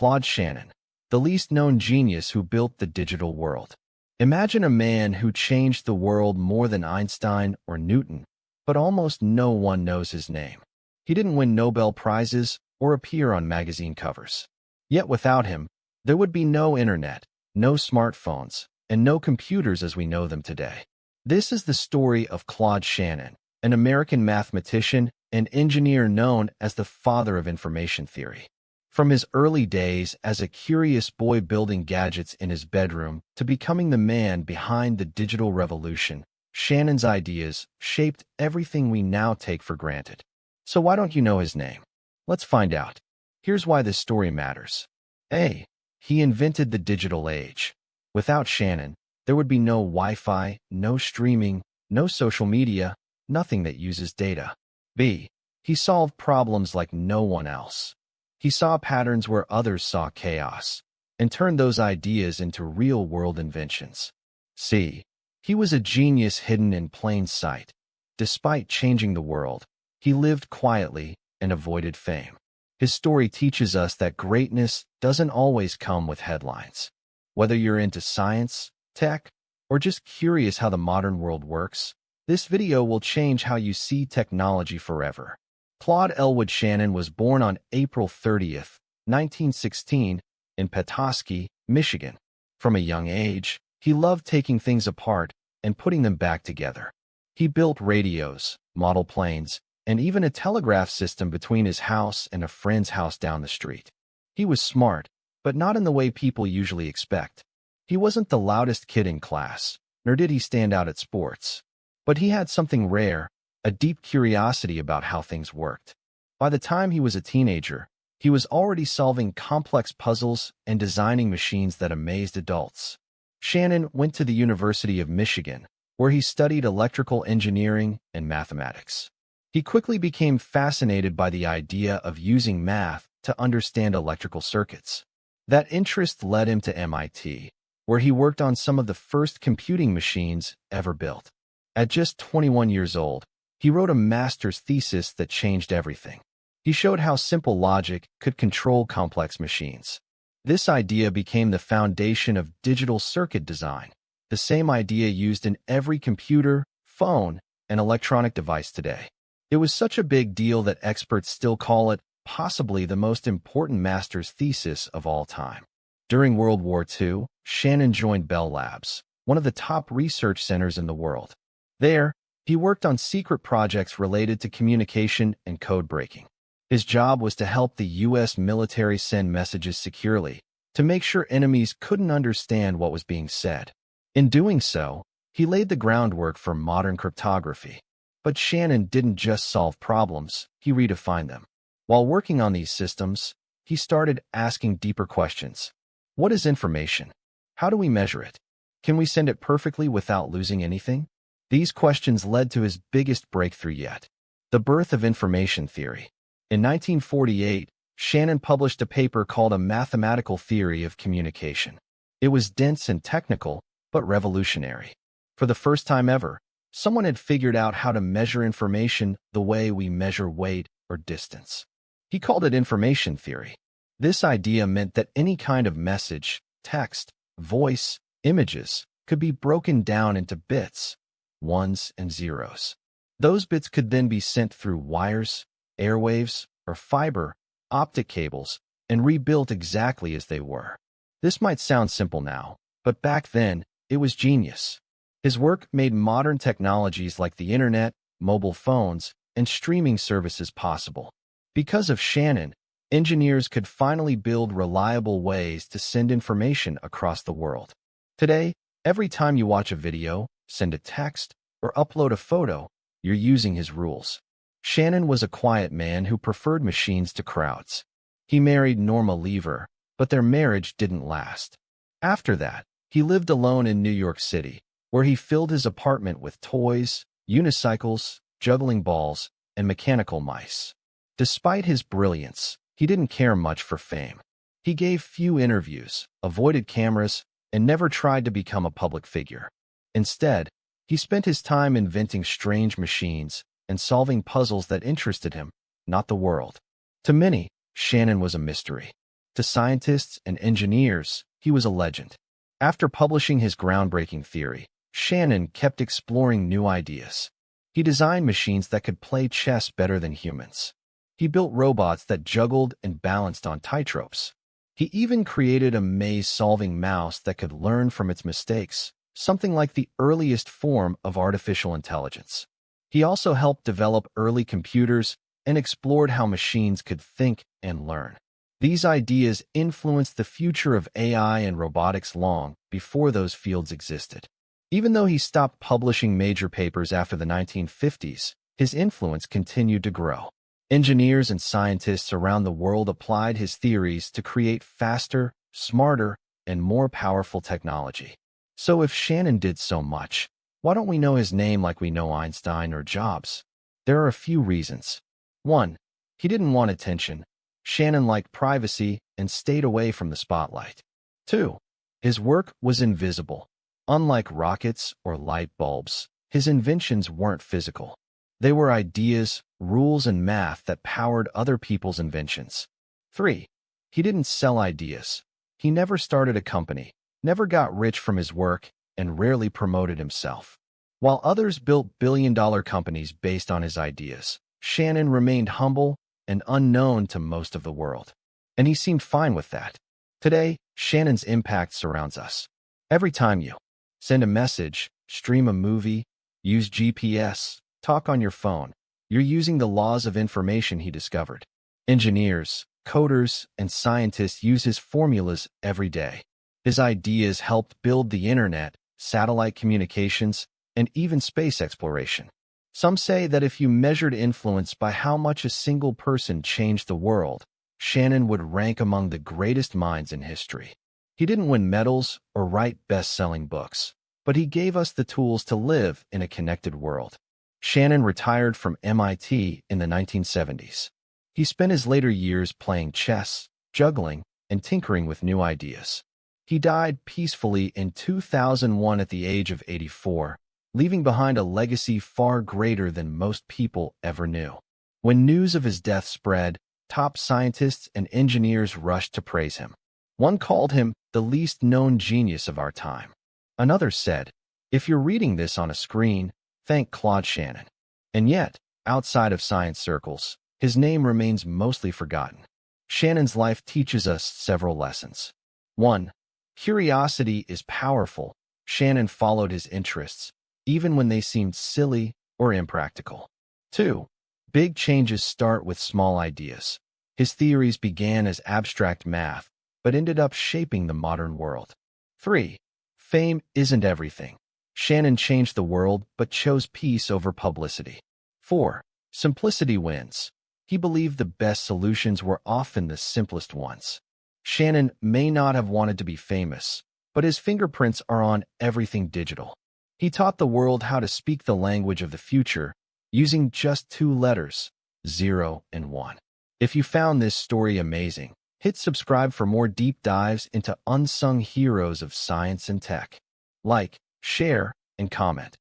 Claude Shannon, the least-known genius who built the digital world. Imagine a man who changed the world more than Einstein or Newton, but almost no one knows his name. He didn't win Nobel Prizes or appear on magazine covers. Yet without him, there would be no internet, no smartphones, and no computers as we know them today. This is the story of Claude Shannon, an American mathematician and engineer known as the father of information theory. From his early days as a curious boy building gadgets in his bedroom to becoming the man behind the digital revolution, Shannon's ideas shaped everything we now take for granted. So why don't you know his name? Let's find out. Here's why this story matters. A. He invented the digital age. Without Shannon, there would be no Wi-Fi, no streaming, no social media, nothing that uses data. B. He solved problems like no one else. He saw patterns where others saw chaos, and turned those ideas into real-world inventions. C. He was a genius hidden in plain sight. Despite changing the world, he lived quietly and avoided fame. His story teaches us that greatness doesn't always come with headlines. Whether you're into science, tech, or just curious how the modern world works, this video will change how you see technology forever. Claude Elwood Shannon was born on April 30th, 1916, in Petoskey, Michigan. From a young age, he loved taking things apart and putting them back together. He built radios, model planes, and even a telegraph system between his house and a friend's house down the street. He was smart, but not in the way people usually expect. He wasn't the loudest kid in class, nor did he stand out at sports. But he had something rare, a deep curiosity about how things worked. By the time he was a teenager, he was already solving complex puzzles and designing machines that amazed adults. Shannon went to the University of Michigan, where he studied electrical engineering and mathematics. He quickly became fascinated by the idea of using math to understand electrical circuits. That interest led him to MIT, where he worked on some of the first computing machines ever built. At just 21 years old, he wrote a master's thesis that changed everything. He showed how simple logic could control complex machines. This idea became the foundation of digital circuit design, the same idea used in every computer, phone, and electronic device today. It was such a big deal that experts still call it possibly the most important master's thesis of all time. During World War II, Shannon joined Bell Labs, one of the top research centers in the world. There, he worked on secret projects related to communication and code breaking. His job was to help the U.S. military send messages securely, to make sure enemies couldn't understand what was being said. In doing so, he laid the groundwork for modern cryptography. But Shannon didn't just solve problems, he redefined them. While working on these systems, he started asking deeper questions. What is information? How do we measure it? Can we send it perfectly without losing anything? These questions led to his biggest breakthrough yet, the birth of information theory. In 1948, Shannon published a paper called A Mathematical Theory of Communication. It was dense and technical, but revolutionary. For the first time ever, someone had figured out how to measure information the way we measure weight or distance. He called it information theory. This idea meant that any kind of message, text, voice, images could be broken down into bits, ones and zeros. Those bits could then be sent through wires, airwaves, or fiber, optic cables, and rebuilt exactly as they were. This might sound simple now, but back then, it was genius. His work made modern technologies like the internet, mobile phones, and streaming services possible. Because of Shannon, engineers could finally build reliable ways to send information across the world. Today, every time you watch a video, send a text, or upload a photo, you're using his rules. Shannon was a quiet man who preferred machines to crowds. He married Norma Lever, but their marriage didn't last. After that, he lived alone in New York City, where he filled his apartment with toys, unicycles, juggling balls, and mechanical mice. Despite his brilliance, he didn't care much for fame. He gave few interviews, avoided cameras, and never tried to become a public figure. Instead, he spent his time inventing strange machines and solving puzzles that interested him, not the world. To many, Shannon was a mystery. To scientists and engineers, he was a legend. After publishing his groundbreaking theory, Shannon kept exploring new ideas. He designed machines that could play chess better than humans. He built robots that juggled and balanced on tightropes. He even created a maze-solving mouse that could learn from its mistakes, something like the earliest form of artificial intelligence. He also helped develop early computers and explored how machines could think and learn. These ideas influenced the future of AI and robotics long before those fields existed. Even though he stopped publishing major papers after the 1950s, his influence continued to grow. Engineers and scientists around the world applied his theories to create faster, smarter, and more powerful technology. So if Shannon did so much, why don't we know his name like we know Einstein or Jobs? There are a few reasons. 1. He didn't want attention. Shannon liked privacy and stayed away from the spotlight. 2. His work was invisible. Unlike rockets or light bulbs, his inventions weren't physical. They were ideas, rules, and math that powered other people's inventions. 3. He didn't sell ideas. He never started a company, never got rich from his work, and rarely promoted himself. While others built billion-dollar companies based on his ideas, Shannon remained humble and unknown to most of the world. And he seemed fine with that. Today, Shannon's impact surrounds us. Every time you send a message, stream a movie, use GPS, talk on your phone, you're using the laws of information he discovered. Engineers, coders, and scientists use his formulas every day. His ideas helped build the internet, satellite communications, and even space exploration. Some say that if you measured influence by how much a single person changed the world, Shannon would rank among the greatest minds in history. He didn't win medals or write best-selling books, but he gave us the tools to live in a connected world. Shannon retired from MIT in the 1970s. He spent his later years playing chess, juggling, and tinkering with new ideas. He died peacefully in 2001 at the age of 84, leaving behind a legacy far greater than most people ever knew. When news of his death spread, top scientists and engineers rushed to praise him. One called him the least known genius of our time. Another said, "If you're reading this on a screen, thank Claude Shannon." And yet, outside of science circles, his name remains mostly forgotten. Shannon's life teaches us several lessons. 1. Curiosity is powerful. Shannon followed his interests, even when they seemed silly or impractical. 2. Big changes start with small ideas. His theories began as abstract math, but ended up shaping the modern world. 3. Fame isn't everything. Shannon changed the world but chose peace over publicity. 4. Simplicity wins. He believed the best solutions were often the simplest ones. Shannon may not have wanted to be famous, but his fingerprints are on everything digital. He taught the world how to speak the language of the future using just 2 letters, 0 and 1. If you found this story amazing, hit subscribe for more deep dives into unsung heroes of science and tech. Like, share, and comment.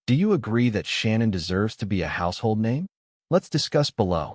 Do you agree that Shannon deserves to be a household name? Let's discuss below.